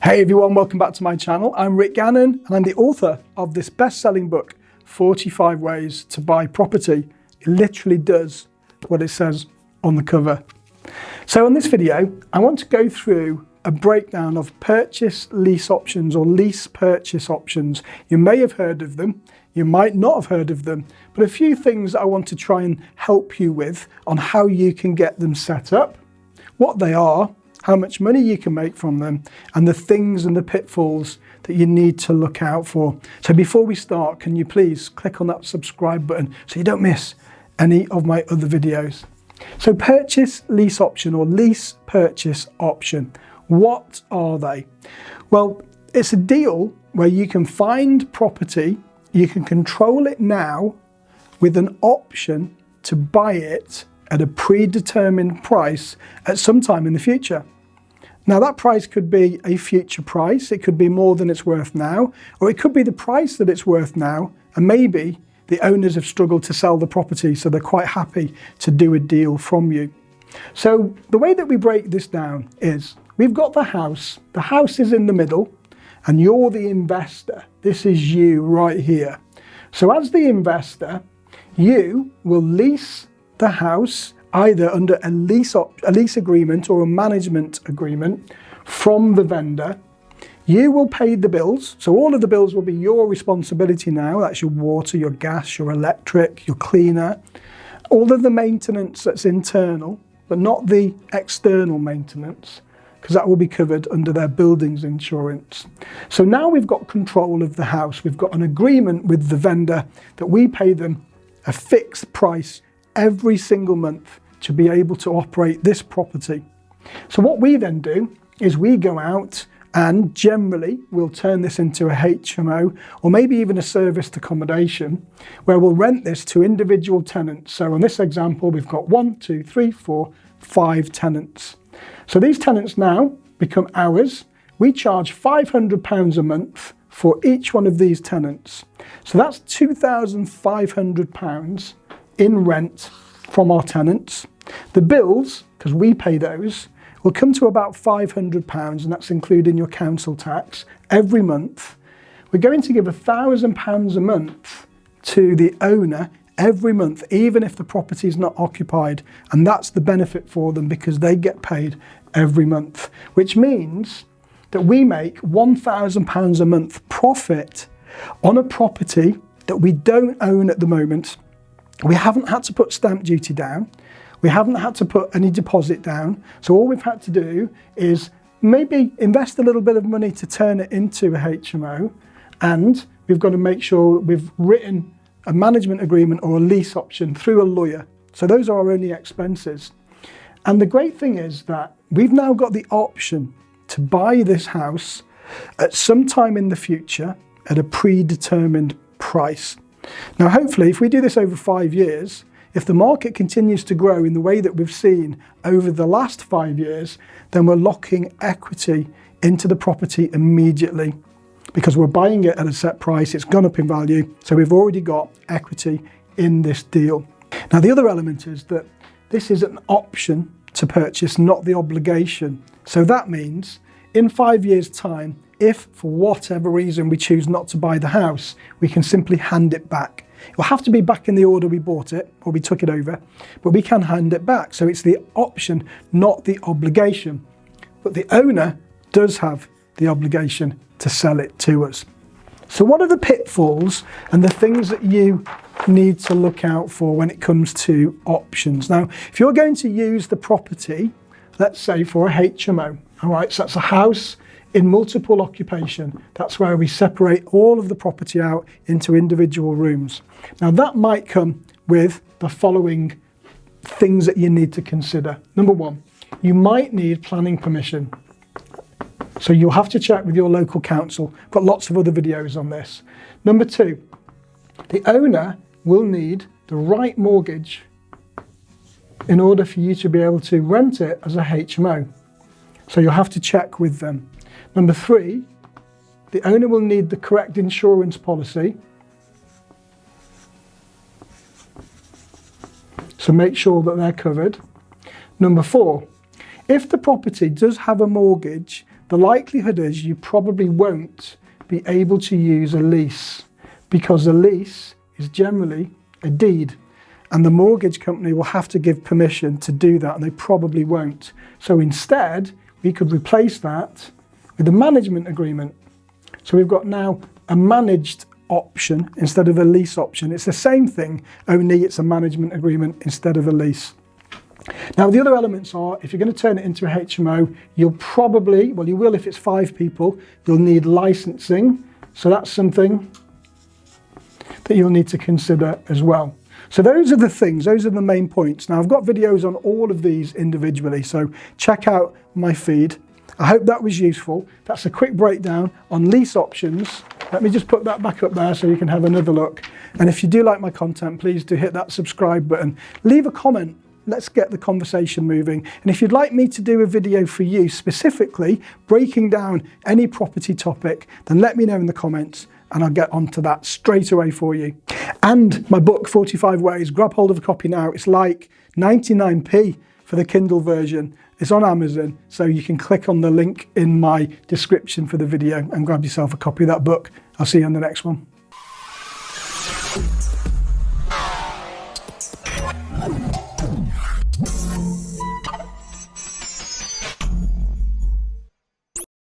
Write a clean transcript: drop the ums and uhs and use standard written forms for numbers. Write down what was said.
Hey everyone, welcome back to my channel. I'm Rick Gannon and I'm the author of this best-selling book, 45 Ways to Buy Property. It literally does what it says on the cover. So in this video, I want to go through a breakdown of purchase lease options or lease purchase options. You may have heard of them, you might not have heard of them, but a few things I want to try and help you with on how you can get them set up, what they are, how much money you can make from them, and the things and the pitfalls that you need to look out for. So before we start, can you please click on that subscribe button so you don't miss any of my other videos. So purchase lease option or lease purchase option, what are they? Well, it's a deal where you can find property, you can control it now with an option to buy it at a predetermined price at some time in the future. Now that price could be a future price, it could be more than it's worth now, or it could be the price that it's worth now, and maybe the owners have struggled to sell the property, so they're quite happy to do a deal from you. So the way that we break this down is, we've got the house is in the middle, and you're the investor. This is you right here. So as the investor, you will lease the house either under a lease agreement or a management agreement from the vendor. You will pay the bills, so all of the bills will be your responsibility now. That's your water, your gas, your electric, your cleaner, all of the maintenance that's internal, but not the external maintenance, because that will be covered under their buildings insurance. So now we've got control of the house. We've got an agreement with the vendor that we pay them a fixed price every single month to be able to operate this property. So what we then do is we go out and generally we'll turn this into a HMO or maybe even a serviced accommodation where we'll rent this to individual tenants. So in this example, we've got 1, 2, 3, 4, 5 tenants. So these tenants now become ours. We charge £500 a month for each one of these tenants. So that's £2,500 in rent from our tenants. The bills, because we pay those, will come to about £500, and that's including your council tax every month. We're going to give £1,000 a month to the owner every month, even if the property is not occupied, and that's the benefit for them because they get paid every month, which means that we make £1,000 a month profit on a property that we don't own at the moment. We haven't had to put stamp duty down. We haven't had to put any deposit down. So all we've had to do is maybe invest a little bit of money to turn it into a HMO. And we've got to make sure we've written a management agreement or a lease option through a lawyer. So those are our only expenses. And the great thing is that we've now got the option to buy this house at some time in the future at a predetermined price. Now, hopefully, if we do this over 5 years, if the market continues to grow in the way that we've seen over the last 5 years, then we're locking equity into the property immediately because we're buying it at a set price, it's gone up in value, so we've already got equity in this deal. Now, the other element is that this is an option to purchase, not the obligation. So that means in 5 years' time, if for whatever reason we choose not to buy the house, we can simply hand it back. It will have to be back in the order we bought it or we took it over, but we can hand it back. So it's the option, not the obligation. But the owner does have the obligation to sell it to us. So what are the pitfalls and the things that you need to look out for when it comes to options? Now, if you're going to use the property, let's say for a HMO, all right, so that's a house in multiple occupation. That's where we separate all of the property out into individual rooms. Now that might come with the following things that you need to consider. Number one, you might need planning permission. So you'll have to check with your local council. I've got lots of other videos on this. Number two, the owner will need the right mortgage in order for you to be able to rent it as a HMO. So you'll have to check with them. Number three, the owner will need the correct insurance policy. So make sure that they're covered. Number four, if the property does have a mortgage, the likelihood is you probably won't be able to use a lease, because a lease is generally a deed, and the mortgage company will have to give permission to do that, and they probably won't. So instead, we could replace that with a management agreement. So we've got now a managed option instead of a lease option. It's the same thing, only it's a management agreement instead of a lease. Now, the other elements are, if you're going to turn it into a HMO, you'll probably, well, you will if it's 5 people, you'll need licensing. So that's something that you'll need to consider as well. So those are the things, those are the main points. Now, I've got videos on all of these individually, so check out my feed. I hope that was useful. That's a quick breakdown on lease options. Let me just put that back up there so you can have another look. And if you do like my content, please do hit that subscribe button. Leave a comment. Let's get the conversation moving. And if you'd like me to do a video for you specifically breaking down any property topic, then let me know in the comments and I'll get onto that straight away for you. And my book, 45 Ways, grab hold of a copy now. It's like 99p for the Kindle version. It's on Amazon, so you can click on the link in my description for the video and grab yourself a copy of that book. I'll see you on the next one.